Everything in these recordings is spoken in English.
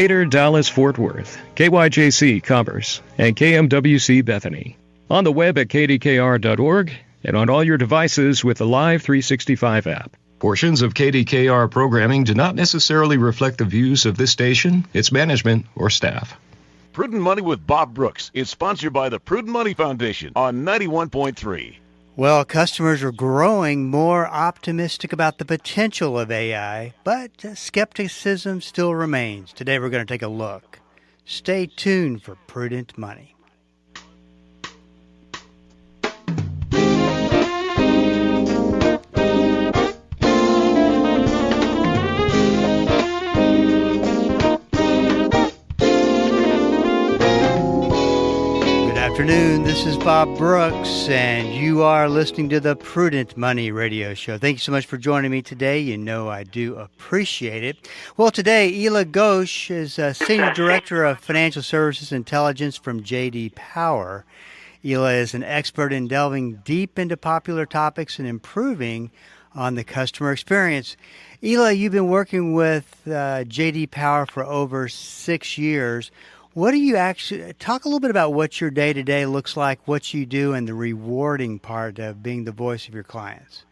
Gator, Dallas, Fort Worth, KYJC, Commerce, and KMWC, Bethany. On the web at kdkr.org and on all your devices with the Live 365 app. Portions of KDKR programming do not necessarily reflect the views of this station, its management, or staff. Prudent Money with Bob Brooks is sponsored by the Prudent Money Foundation on 91.3. Well, customers are growing more optimistic about the potential of AI, but skepticism still remains. Today we're going to take a look. Stay tuned for Prudent Money. Good afternoon. This is Bob Brooks, and you are listening to the Prudent Money Radio Show. Thank you so much for joining me today. You know I do appreciate it. Well, today, Ila Ghosh is Senior Director of Financial Services Intelligence from J.D. Power. Ila is an expert in delving deep into popular topics and improving on the customer experience. Ila, you've been working with J.D. Power for over 6 years. What do you actually talk a little bit about what your day-to-day looks like, what you do, and the rewarding part of being the voice of your clients?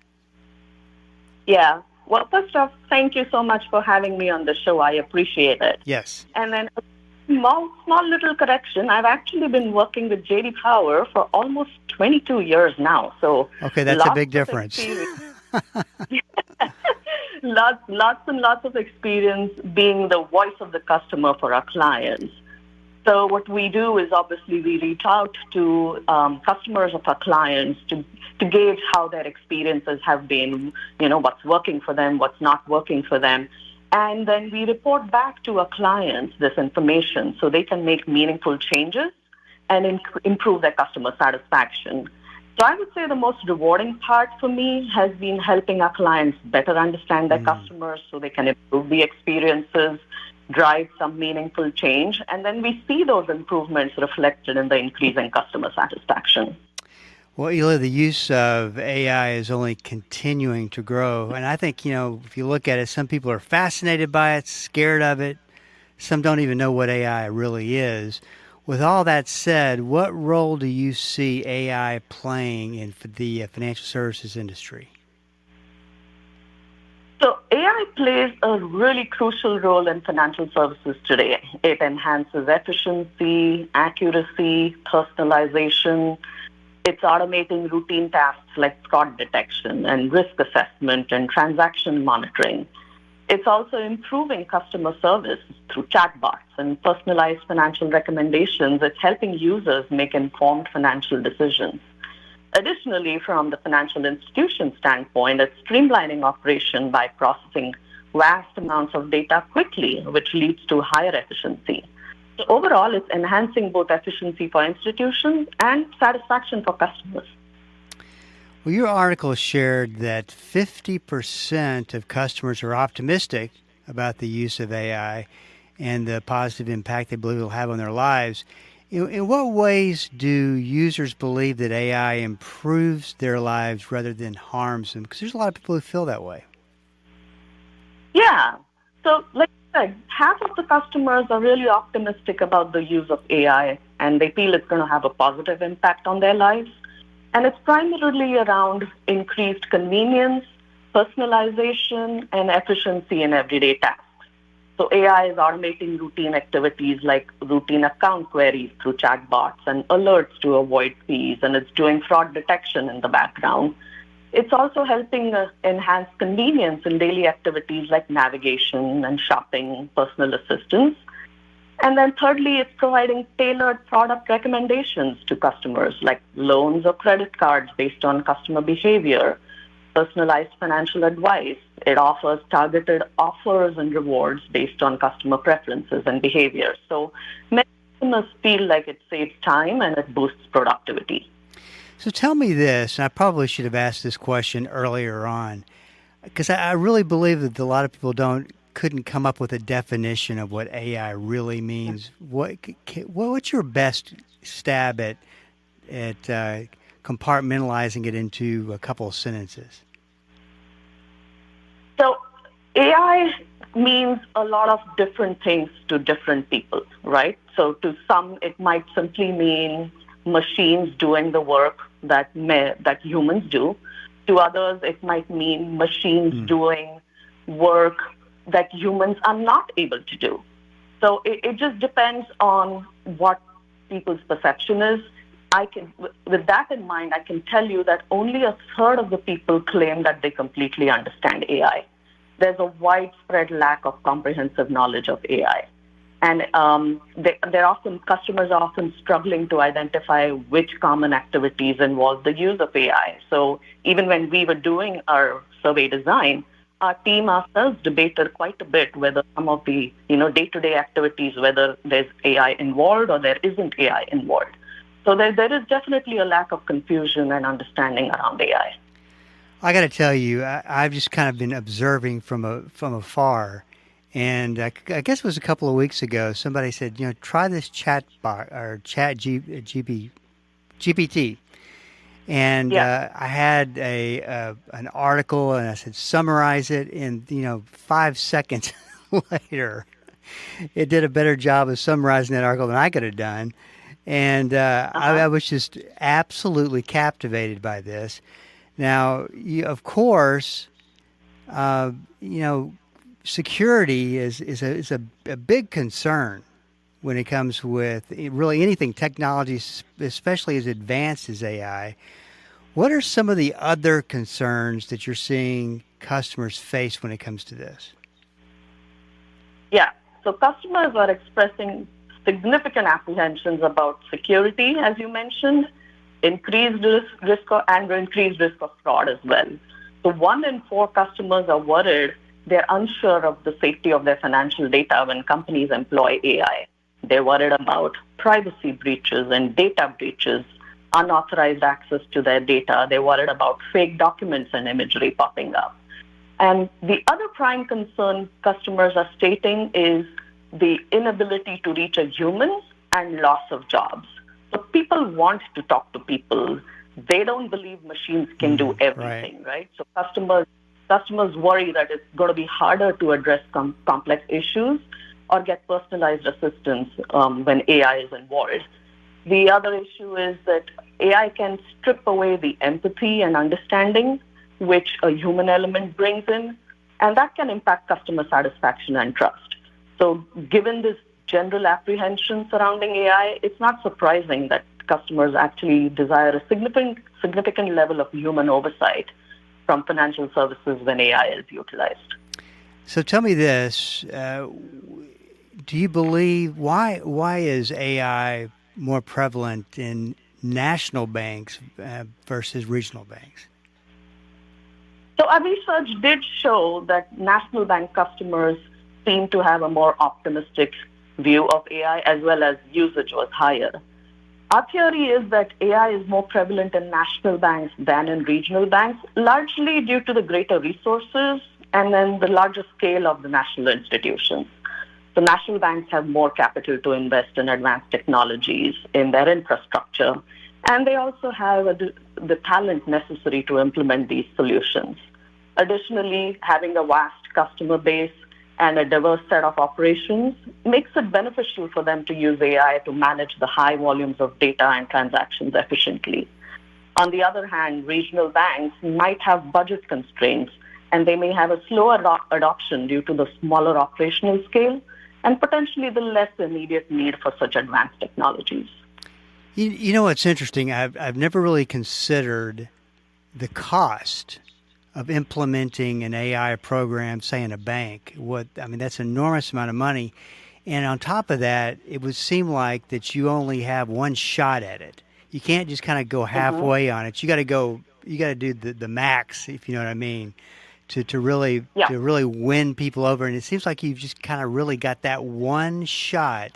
Yeah. Well, first off, thank you so much for having me on the show. I appreciate it. Yes. And then a small little correction. I've actually been working with JD Power for almost 22 years now. So okay, that's a big difference. Lots and lots of experience being the voice of the customer for our clients. So what we do is obviously we reach out to customers of our clients to gauge how their experiences have been, what's working for them, what's not working for them. And then we report back to our clients this information so they can make meaningful changes and improve their customer satisfaction. So I would say the most rewarding part for me has been helping our clients better understand their customers so they can improve the experiences, drive some meaningful change, and then we see those improvements reflected in the increasing customer satisfaction. Well, Ila, the use of AI is only continuing to grow. And I think, if you look at it, some people are fascinated by it, scared of it. Some don't even know what AI really is. With all that said, what role do you see AI playing in the financial services industry? So AI plays a really crucial role in financial services today. It enhances efficiency, accuracy, personalization. It's automating routine tasks like fraud detection and risk assessment and transaction monitoring. It's also improving customer service through chatbots and personalized financial recommendations. It's helping users make informed financial decisions. Additionally, from the financial institution standpoint, it's streamlining operation by processing vast amounts of data quickly, which leads to higher efficiency. So overall, it's enhancing both efficiency for institutions and satisfaction for customers. Well, your article shared that 50% of customers are optimistic about the use of AI and the positive impact they believe it will have on their lives. In what ways do users believe that AI improves their lives rather than harms them? Because there's a lot of people who feel that way. Yeah. So like I said, half of the customers are really optimistic about the use of AI, and they feel it's going to have a positive impact on their lives. And it's primarily around increased convenience, personalization, and efficiency in everyday tasks. So AI is automating routine activities like routine account queries through chatbots and alerts to avoid fees, and it's doing fraud detection in the background. It's also helping enhance convenience in daily activities like navigation and shopping, personal assistance. And then thirdly, it's providing tailored product recommendations to customers like loans or credit cards based on customer behavior, personalized financial advice. It offers targeted offers and rewards based on customer preferences and behavior. So many customers feel like it saves time and it boosts productivity. So tell me this, and I probably should have asked this question earlier on, because I really believe that a lot of people couldn't come up with a definition of what AI really means. What's your best stab at compartmentalizing it into a couple of sentences? So AI means a lot of different things to different people, right? So to some, it might simply mean machines doing the work that humans do. To others, it might mean machines doing work that humans are not able to do. So it just depends on what people's perception is. With that in mind, I can tell you that only a third of the people claim that they completely understand AI. There's a widespread lack of comprehensive knowledge of AI. And customers are often struggling to identify which common activities involve the use of AI. So even when we were doing our survey design, our team ourselves debated quite a bit whether some of the day-to-day activities, whether there's AI involved or there isn't AI involved. So there is definitely a lack of confusion and understanding around AI. I got to tell you, I've just kind of been observing from afar, and I guess it was a couple of weeks ago. Somebody said, try this chat bot or GPT, and I had an article, and I said summarize it in 5 seconds later. It did a better job of summarizing that article than I could have done, and I was just absolutely captivated by this. Now, of course, security is a big concern when it comes with really anything technology, especially as advanced as AI. What are some of the other concerns that you're seeing customers face when it comes to this? Yeah, so customers are expressing significant apprehensions about security, as you mentioned, increased risk of fraud as well. So 1 in 4 customers are worried they're unsure of the safety of their financial data when companies employ AI. They're worried about privacy breaches and data breaches, unauthorized access to their data. They're worried about fake documents and imagery popping up. And the other prime concern customers are stating is the inability to reach a human and loss of jobs. So people want to talk to people. They don't believe machines can do everything, right? So customers worry that it's going to be harder to address complex issues or get personalized assistance when AI is involved. The other issue is that AI can strip away the empathy and understanding which a human element brings in, and that can impact customer satisfaction and trust. So given this general apprehension surrounding AI, it's not surprising that customers actually desire a significant level of human oversight from financial services when AI is utilized. So tell me this, do you believe, why is AI more prevalent in national banks versus regional banks? So our research did show that national bank customers seem to have a more optimistic view of AI, as well as usage was higher. Our theory is that AI is more prevalent in national banks than in regional banks, largely due to the greater resources and then the larger scale of the national institutions. So national banks have more capital to invest in advanced technologies in their infrastructure, and they also have the talent necessary to implement these solutions. Additionally, having a vast customer base and a diverse set of operations makes it beneficial for them to use AI to manage the high volumes of data and transactions efficiently. On the other hand, regional banks might have budget constraints, and they may have a slower adoption due to the smaller operational scale and potentially the less immediate need for such advanced technologies. You know what's interesting? I've never really considered the cost of implementing an AI program, say in a bank. That's an enormous amount of money. And on top of that, it would seem like that you only have one shot at it. You can't just kind of go halfway on it. You got to do the max, if you know what I mean, to really win people over. And it seems like you've just kind of really got that one shot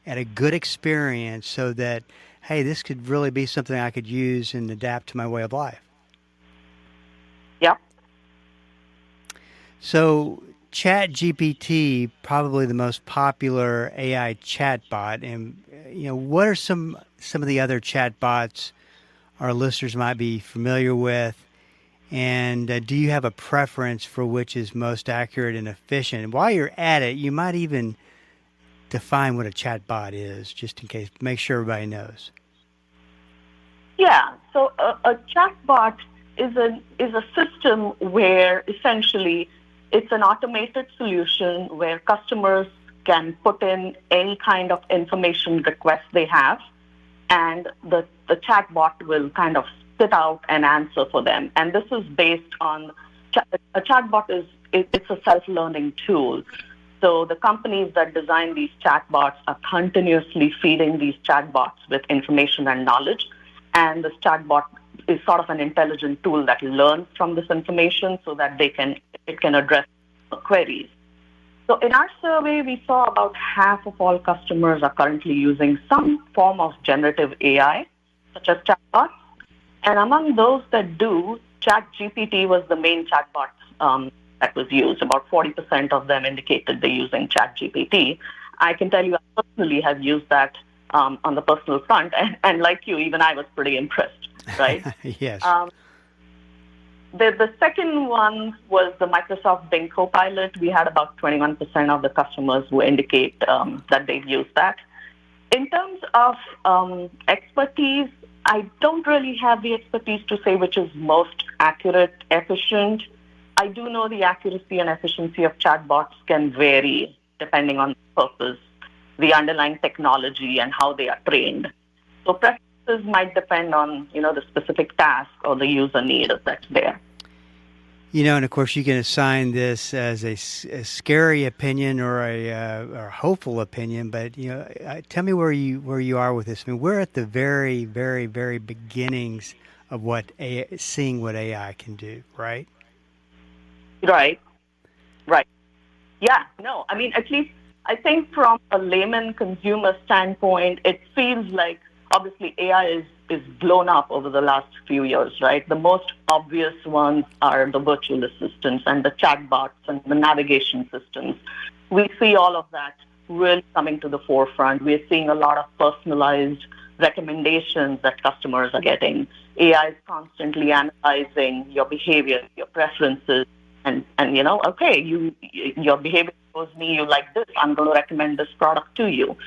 at a good experience so that, hey, this could really be something I could use and adapt to my way of life. Yeah. So ChatGPT, probably the most popular AI chatbot, and what are some of the other chatbots our listeners might be familiar with, And do you have a preference for which is most accurate and efficient? And while you're at it, you might even define what a chatbot is, just in case, make sure everybody knows. Yeah, so a chatbot is a system where essentially it's an automated solution where customers can put in any kind of information request they have, and the chatbot will kind of spit out an answer for them. And this is based on a chatbot it's a self-learning tool. So the companies that design these chatbots are continuously feeding these chatbots with information and knowledge. And this chatbot is sort of an intelligent tool that learns from this information so that it can address queries. So in our survey, we saw about half of all customers are currently using some form of generative AI, such as chatbots. And among those that do, ChatGPT was the main chatbot that was used. About 40% of them indicated they're using ChatGPT. I can tell you I personally have used that on the personal front. And like you, even I was pretty impressed, right? Yes. The second one was the Microsoft Bing Copilot. We had about 21% of the customers who indicate that they've used that. In terms of expertise, I don't really have the expertise to say which is most accurate, efficient. I do know the accuracy and efficiency of chatbots can vary depending on the purpose, the underlying technology, and how they are trained. So preferences might depend on, the specific task or the user need that's there. And of course, you can assign this as a scary opinion or a hopeful opinion. But tell me where you are with this. I mean, we're at the very, very, very beginnings of seeing what AI can do, right? Right. Yeah. No. I mean, at least I think from a layman consumer standpoint, it feels like obviously AI is blown up over the last few years, right? The most obvious ones are the virtual assistants and the chatbots and the navigation systems. We see all of that really coming to the forefront. We're seeing a lot of personalized recommendations that customers are getting. AI is constantly analyzing your behavior, your preferences, and okay, your behavior shows me you like this. I'm going to recommend this product to you.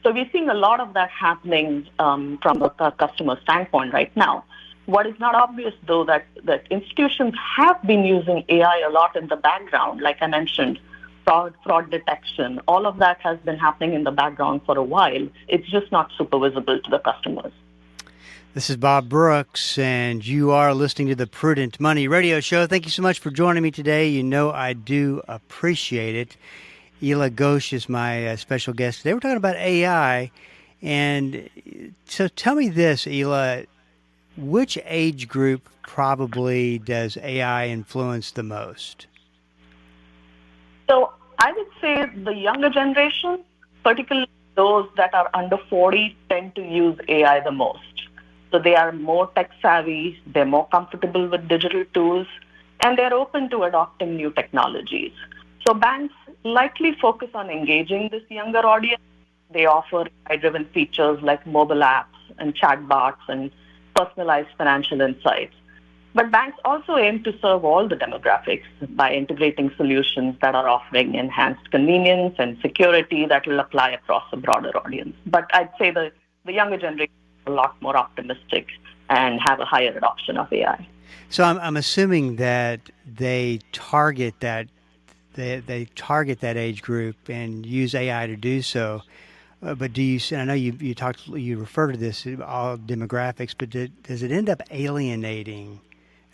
So we're seeing a lot of that happening from a customer standpoint right now. What is not obvious, though, that institutions have been using AI a lot in the background, like I mentioned, fraud detection. All of that has been happening in the background for a while. It's just not super visible to the customers. This is Bob Brooks, and you are listening to the Prudent Money Radio Show. Thank you so much for joining me today. I do appreciate it. Ila Ghosh is my special guest today. We're talking about AI. And so tell me this, Ila, which age group probably does AI influence the most? So I would say the younger generation, particularly those that are under 40, tend to use AI the most. So they are more tech savvy, they're more comfortable with digital tools, and they're open to adopting new technologies. So banks likely focus on engaging this younger audience. They offer AI-driven features like mobile apps and chatbots and personalized financial insights. But banks also aim to serve all the demographics by integrating solutions that are offering enhanced convenience and security that will apply across a broader audience. But I'd say the younger generation is a lot more optimistic and have a higher adoption of AI. So I'm assuming that they target that age group and use AI to do so. But do you? I know you refer to this all demographics, but does it end up alienating?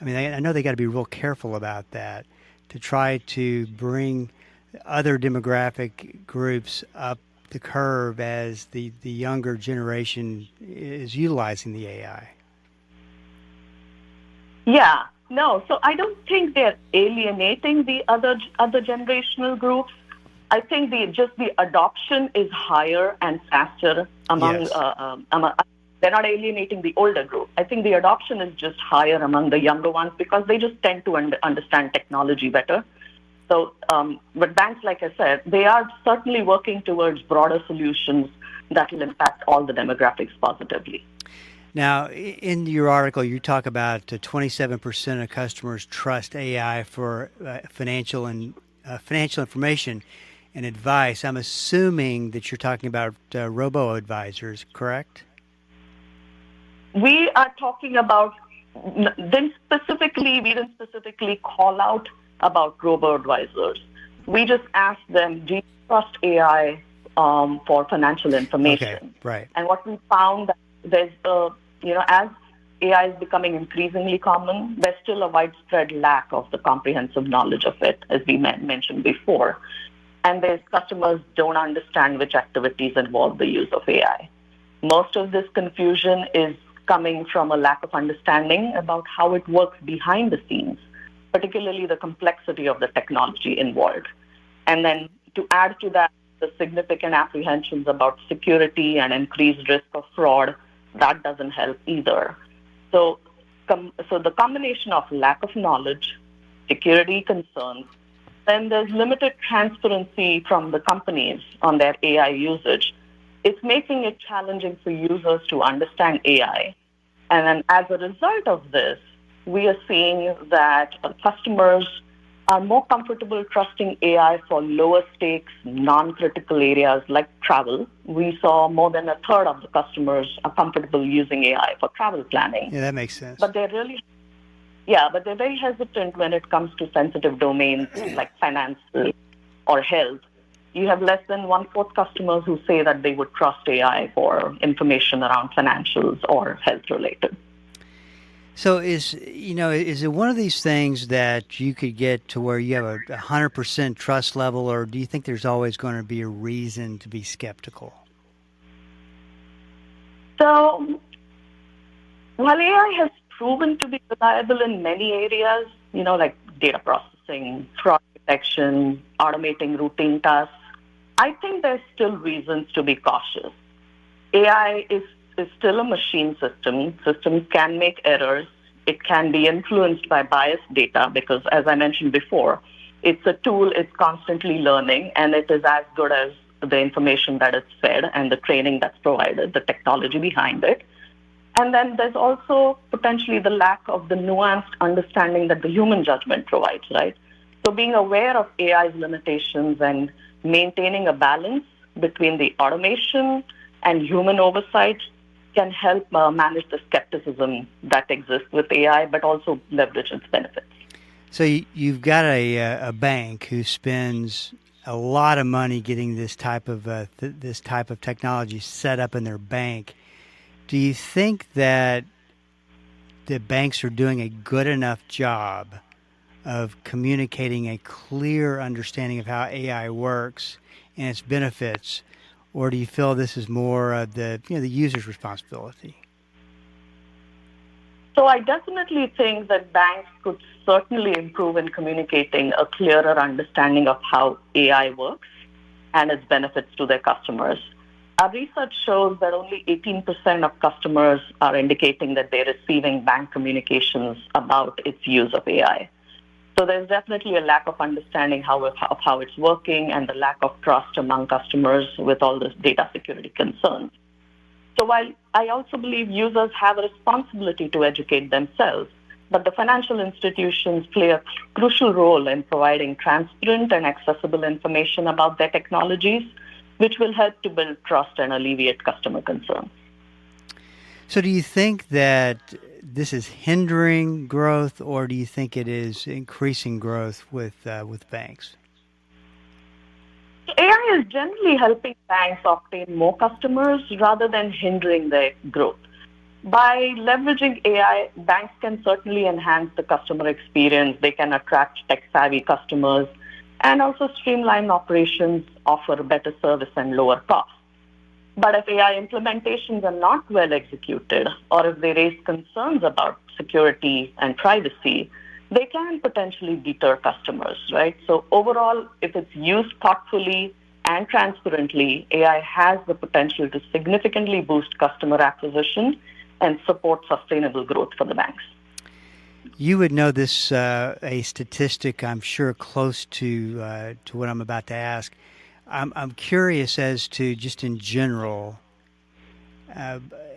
I mean, I know they got to be real careful about that to try to bring other demographic groups up the curve as the younger generation is utilizing the AI. Yeah, no. So I don't think they're alienating the other generational groups. I think the adoption is higher and faster among. Yes. They're not alienating the older group. I think the adoption is just higher among the younger ones because they just tend to understand technology better. So, but banks, like I said, they are certainly working towards broader solutions that will impact all the demographics positively. Now, in your article, you talk about 27% of customers trust AI for financial information and advice. I'm assuming that you're talking about robo-advisors, correct? We are talking about, we didn't specifically call out about robo-advisors. We just asked them, do you trust AI for financial information? Okay, right. And what we found, that there's as AI is becoming increasingly common, there's still a widespread lack of the comprehensive knowledge of it, as we mentioned before. And there's customers don't understand which activities involve the use of AI. Most of this confusion is coming from a lack of understanding about how it works behind the scenes, particularly the complexity of the technology involved. And then to add to that, the significant apprehensions about security and increased risk of fraud, that doesn't help either. So the combination of lack of knowledge, security concerns, then there's limited transparency from the companies on their AI usage. It's making it challenging for users to understand AI. And then as a result of this, we are seeing that customers are more comfortable trusting AI for lower stakes, non-critical areas like travel. We saw more than a third of the customers are comfortable using AI for travel planning. Yeah, that makes sense. But they're very hesitant when it comes to sensitive domains like finance or health. You have less than 1/4 customers who say that they would trust AI for information around financials or health related. So is it one of these things that you could get to where you have a 100% trust level, or do you think there's always going to be a reason to be skeptical? So while AI has proven to be reliable in many areas, like data processing, fraud detection, automating routine tasks, I think there's still reasons to be cautious. AI is still a machine system. Systems can make errors. It can be influenced by biased data because, as I mentioned before, it's a tool, it's constantly learning, and it is as good as the information that it's fed and the training that's provided, the technology behind it. And then there's also potentially the lack of the nuanced understanding that the human judgment provides, right? So being aware of AI's limitations and maintaining a balance between the automation and human oversight can help manage the skepticism that exists with AI, but also leverage its benefits. So you've got a bank who spends a lot of money getting this type of technology set up in their bank. Do you think that the banks are doing a good enough job of communicating a clear understanding of how AI works and its benefits, or do you feel this is more of the user's responsibility? So I definitely think that banks could certainly improve in communicating a clearer understanding of how AI works and its benefits to their customers. Our research shows that only 18% of customers are indicating that they're receiving bank communications about its use of AI. So there's definitely a lack of understanding of how it's working and the lack of trust among customers with all this data security concerns. So while I also believe users have a responsibility to educate themselves, but the financial institutions play a crucial role in providing transparent and accessible information about their technologies, which will help to build trust and alleviate customer concerns. So do you think that this is hindering growth, or do you think it is increasing growth with banks? AI is generally helping banks obtain more customers rather than hindering their growth. By leveraging AI, banks can certainly enhance the customer experience. They can attract tech-savvy customers and also streamline operations, offer better service and lower costs. But if AI implementations are not well executed, or if they raise concerns about security and privacy, they can potentially deter customers, right? So overall, if it's used thoughtfully and transparently, AI has the potential to significantly boost customer acquisition and support sustainable growth for the banks. You would know this, a statistic, I'm sure, close to what I'm about to ask. I'm curious as to, just in general,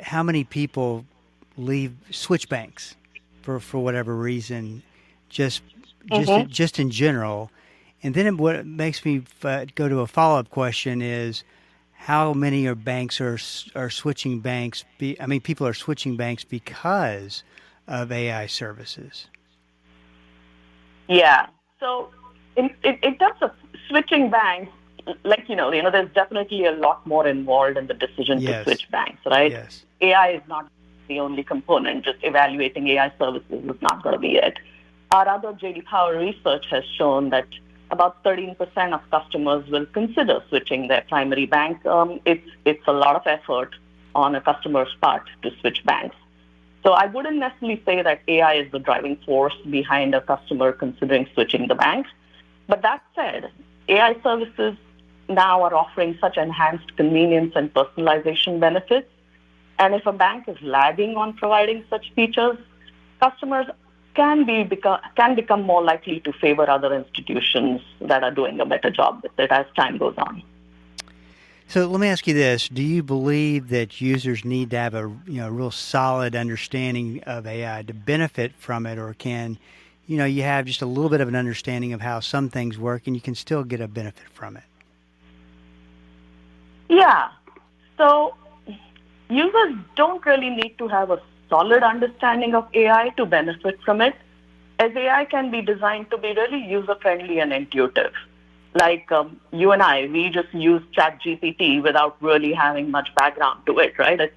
how many people switch banks for whatever reason, just in general. And then what makes me go to a follow-up question is, how many banks are switching banks? People are switching banks because of AI services. Yeah. So in terms of switching banks, there's definitely a lot more involved in the decision to switch banks, right? Yes. AI is not the only component. Just evaluating AI services is not going to be it. Our other J.D. Power research has shown that about 13% of customers will consider switching their primary bank. It's a lot of effort on a customer's part to switch banks. So I wouldn't necessarily say that AI is the driving force behind a customer considering switching the bank. But that said, AI services now are offering such enhanced convenience and personalization benefits. And if a bank is lagging on providing such features, customers can become more likely to favor other institutions that are doing a better job with it as time goes on. So let me ask you this. Do you believe that users need to have a real solid understanding of AI to benefit from it, or can you have just a little bit of an understanding of how some things work and you can still get a benefit from it? Yeah. So users don't really need to have a solid understanding of AI to benefit from it, as AI can be designed to be really user-friendly and intuitive. Like you and I, we just use ChatGPT without really having much background to it, right? It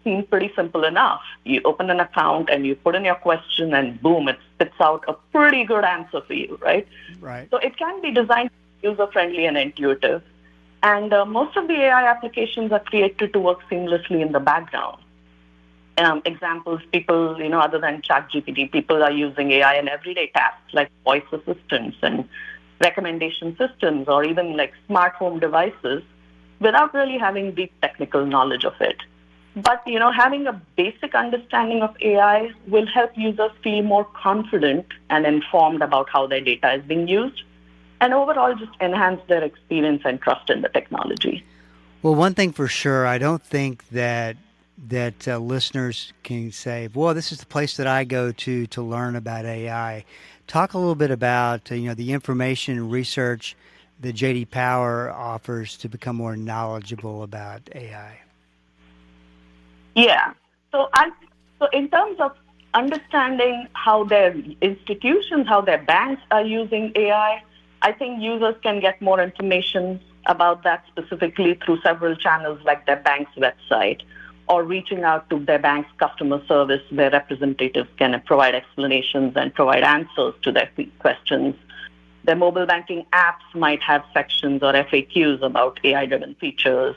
seems pretty simple enough. You open an account and you put in your question and boom, it spits out a pretty good answer for you, right? Right. So it can be designed user-friendly and intuitive. And most of the AI applications are created to work seamlessly in the background. Examples, people, other than ChatGPT, people are using AI in everyday tasks like voice assistants and recommendation systems, or even like smart home devices, without really having deep technical knowledge of it. But, having a basic understanding of AI will help users feel more confident and informed about how their data is being used, and overall just enhance their experience and trust in the technology. Well, one thing for sure, I don't think that listeners can say, well, this is the place that I go to learn about AI. Talk a little bit about the information and research that J.D. Power offers to become more knowledgeable about AI. Yeah. So in terms of understanding how their institutions, how their banks are using AI, I think users can get more information about that specifically through several channels like their bank's website, or reaching out to their bank's customer service, where representatives can provide explanations and provide answers to their questions. Their mobile banking apps might have sections or FAQs about AI-driven features.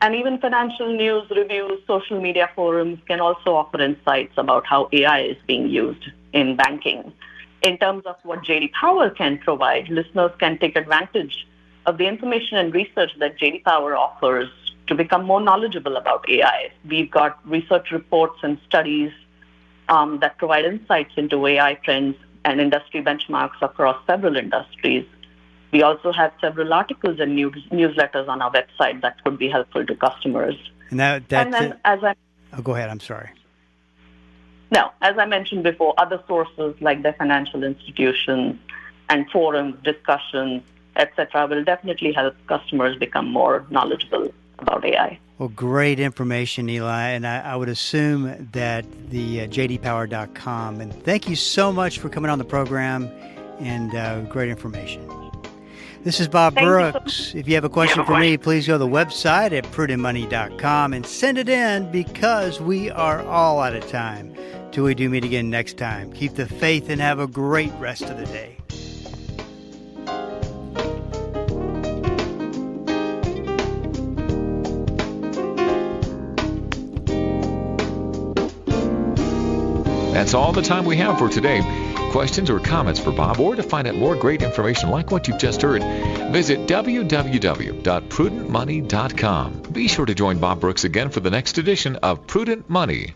And even financial news, reviews, social media forums can also offer insights about how AI is being used in banking. In terms of what J.D. Power can provide, listeners can take advantage of the information and research that J.D. Power offers to become more knowledgeable about AI. We've got research reports and studies that provide insights into AI trends and industry benchmarks across several industries. We also have several articles and newsletters on our website that could be helpful to customers. Go ahead. I'm sorry. No, as I mentioned before, other sources like the financial institutions and forums, discussions, etc., will definitely help customers become more knowledgeable about AI. Well, great information, Eli, and I would assume that the jdpower.com. And thank you so much for coming on the program, and great information. This is Bob Brooks. If you have a question for me, please go to the website at prudentmoney.com and send it in, because we are all out of time. Till we do meet again next time, keep the faith and have a great rest of the day. That's all the time we have for today. Questions or comments for Bob, or to find out more great information like what you've just heard, visit www.prudentmoney.com. Be sure to join Bob Brooks again for the next edition of Prudent Money.